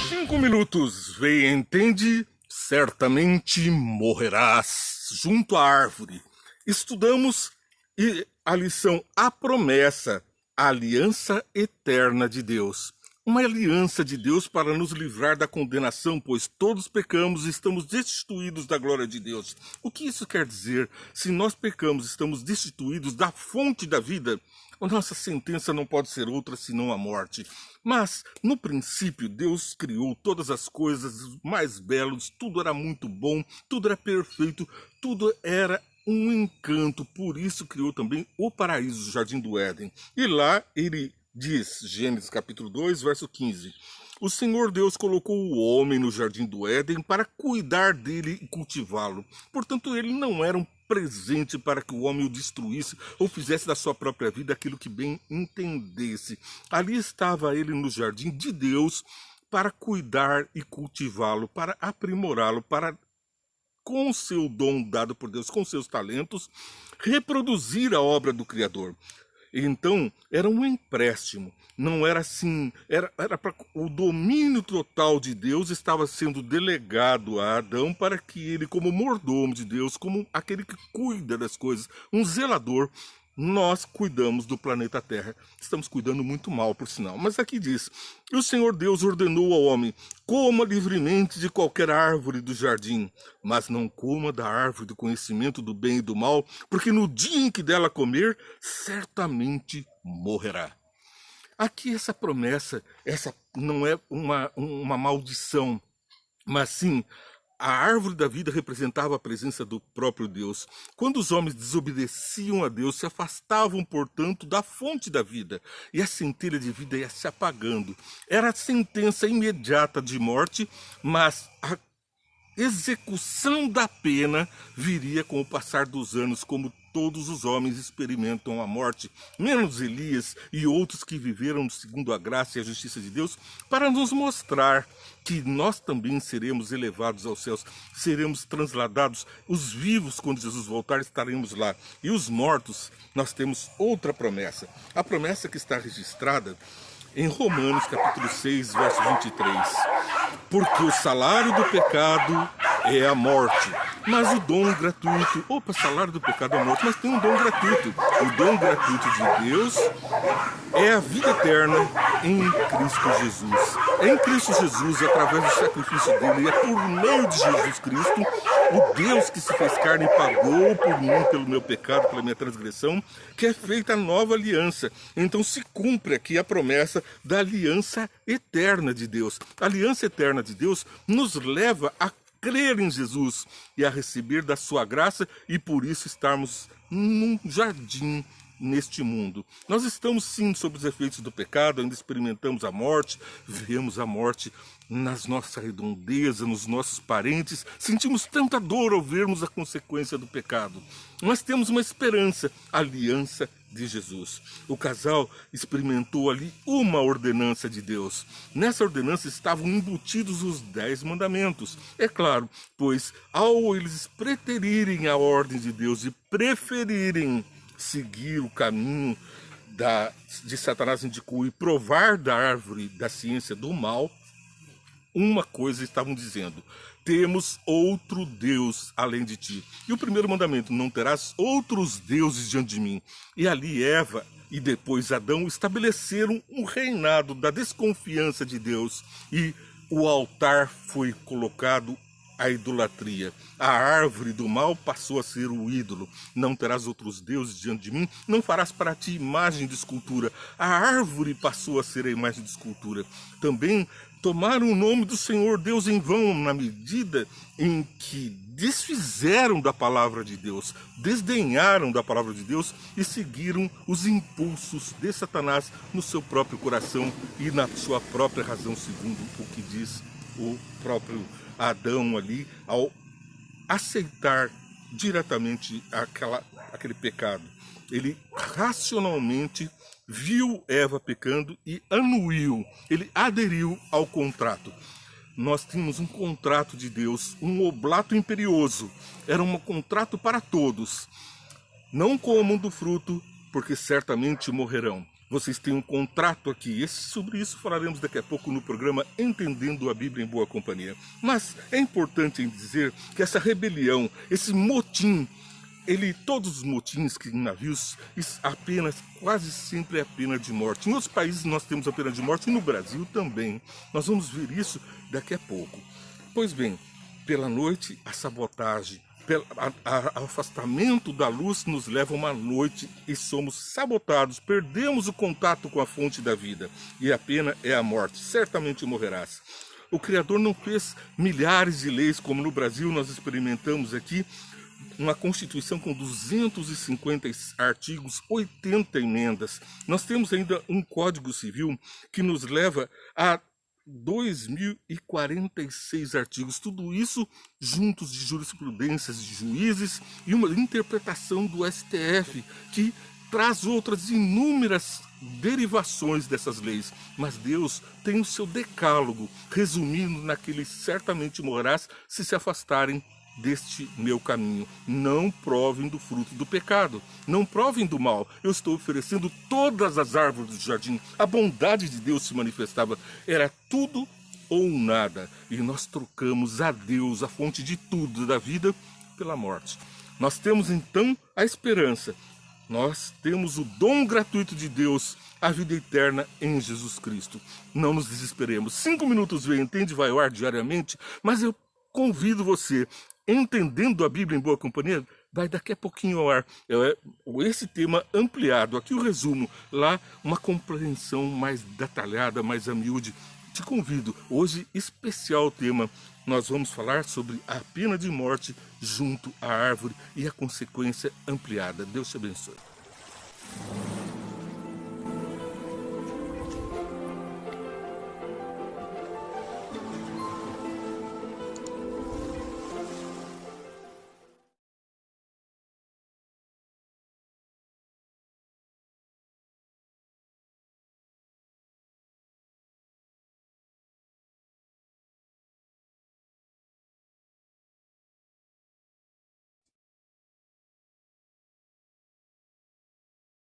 Cinco minutos, vê e entende, certamente morrerás junto à árvore. Estudamos a lição A Promessa, a aliança eterna de Deus. Uma aliança de Deus para nos livrar da condenação, pois todos pecamos e estamos destituídos da glória de Deus. O que isso quer dizer? Se nós pecamos, estamos destituídos da fonte da vida, a nossa sentença não pode ser outra senão a morte. Mas, no princípio, Deus criou todas as coisas mais belas, tudo era muito bom, tudo era perfeito, tudo era um encanto. Por isso criou também o paraíso, o Jardim do Éden. E lá ele diz, Gênesis capítulo 2, verso 15, o Senhor Deus colocou o homem no Jardim do Éden para cuidar dele e cultivá-lo. Portanto, ele não era um presente para que o homem o destruísse ou fizesse da sua própria vida aquilo que bem entendesse. Ali estava ele no jardim de Deus para cuidar e cultivá-lo, para aprimorá-lo, para, com o seu dom dado por Deus, com seus talentos, reproduzir a obra do Criador. Então, era um empréstimo, não era assim, era para o domínio total de Deus estava sendo delegado a Adão para que ele, como mordomo de Deus, como aquele que cuida das coisas, um zelador, nós cuidamos do planeta Terra. Estamos cuidando muito mal, por sinal. Mas aqui diz, o Senhor Deus ordenou ao homem, coma livremente de qualquer árvore do jardim, mas não coma da árvore do conhecimento do bem e do mal, porque no dia em que dela comer, certamente morrerá. Aqui essa promessa, essa não é uma maldição, mas sim a árvore da vida representava a presença do próprio Deus. Quando os homens desobedeciam a Deus, se afastavam, portanto, da fonte da vida. E a centelha de vida ia se apagando. Era a sentença imediata de morte, mas a execução da pena viria com o passar dos anos, como todos os homens experimentam a morte, menos Elias e outros que viveram segundo a graça e a justiça de Deus, para nos mostrar que nós também seremos elevados aos céus, seremos transladados, os vivos, quando Jesus voltar, estaremos lá. E os mortos, nós temos outra promessa, a promessa que está registrada em Romanos capítulo 6, verso 23. Porque o salário do pecado é a morte, mas o dom gratuito... salário do pecado é a morte, mas tem um dom gratuito. O dom gratuito de Deus é a vida eterna em Cristo Jesus. É em Cristo Jesus, através do sacrifício dele, é por meio de Jesus Cristo, o Deus que se fez carne e pagou por mim, pelo meu pecado, pela minha transgressão, que é feita a nova aliança. Então se cumpre aqui a promessa da aliança eterna de Deus. A aliança eterna de Deus nos leva a crer em Jesus e a receber da sua graça e por isso estarmos num jardim neste mundo. Nós estamos sim sob os efeitos do pecado, ainda experimentamos a morte, vemos a morte nas nossa redondeza, nos nossos parentes, sentimos tanta dor ao vermos a consequência do pecado. Mas temos uma esperança, a aliança de Jesus. O casal experimentou ali uma ordenança de Deus. Nessa ordenança estavam embutidos os 10 mandamentos. É claro, pois ao eles preterirem a ordem de Deus e preferirem seguir o caminho de Satanás indicou e provar da árvore da ciência do mal, uma coisa estavam dizendo: temos outro Deus além de ti. E o primeiro mandamento, não terás outros deuses diante de mim. E ali Eva e depois Adão estabeleceram um reinado da desconfiança de Deus. E o altar foi colocado à idolatria. A árvore do mal passou a ser o ídolo. Não terás outros deuses diante de mim, não farás para ti imagem de escultura. A árvore passou a ser a imagem de escultura. Também tomaram o nome do Senhor Deus em vão, na medida em que desfizeram da palavra de Deus, desdenharam da palavra de Deus e seguiram os impulsos de Satanás no seu próprio coração e na sua própria razão, segundo o que diz o próprio Adão ali, ao aceitar diretamente aquele pecado. Ele racionalmente viu Eva pecando e anuiu, ele aderiu ao contrato. Nós tínhamos um contrato de Deus, um oblato imperioso, era um contrato para todos. Não comam do fruto, porque certamente morrerão. Vocês têm um contrato aqui. Sobre isso falaremos daqui a pouco no programa Entendendo a Bíblia em Boa Companhia. Mas é importante dizer que essa rebelião, esse motim, todos os motins que em navios, quase sempre é a pena de morte. Em outros países nós temos a pena de morte, e no Brasil também. Nós vamos ver isso daqui a pouco. Pois bem, pela noite, a sabotagem, o afastamento da luz nos leva a uma noite e somos sabotados, perdemos o contato com a fonte da vida, e a pena é a morte, certamente morrerás. O Criador não fez milhares de leis como no Brasil nós experimentamos aqui, uma Constituição com 250 artigos, 80 emendas. Nós temos ainda um Código Civil que nos leva a 2.046 artigos, tudo isso juntos de jurisprudências de juízes e uma interpretação do STF que traz outras inúmeras derivações dessas leis. Mas Deus tem o seu decálogo, resumindo naquele certamente morrerás se afastarem deste meu caminho. Não provem do fruto do pecado, não provem do mal. Eu estou oferecendo todas as árvores do jardim. A bondade de Deus se manifestava, era tudo ou nada, e nós trocamos a Deus, a fonte de tudo da vida, pela morte. Nós temos então a esperança, nós temos o dom gratuito de Deus, a vida eterna em Jesus Cristo. Não nos desesperemos. 5 minutos Vê Entende vai ao ar diariamente, mas eu convido você, Entendendo a Bíblia em Boa Companhia, vai daqui a pouquinho ao ar. Esse tema ampliado, aqui o resumo, lá uma compreensão mais detalhada, mais a miúde. Te convido, hoje especial tema, nós vamos falar sobre a pena de morte junto à árvore e a consequência ampliada. Deus te abençoe.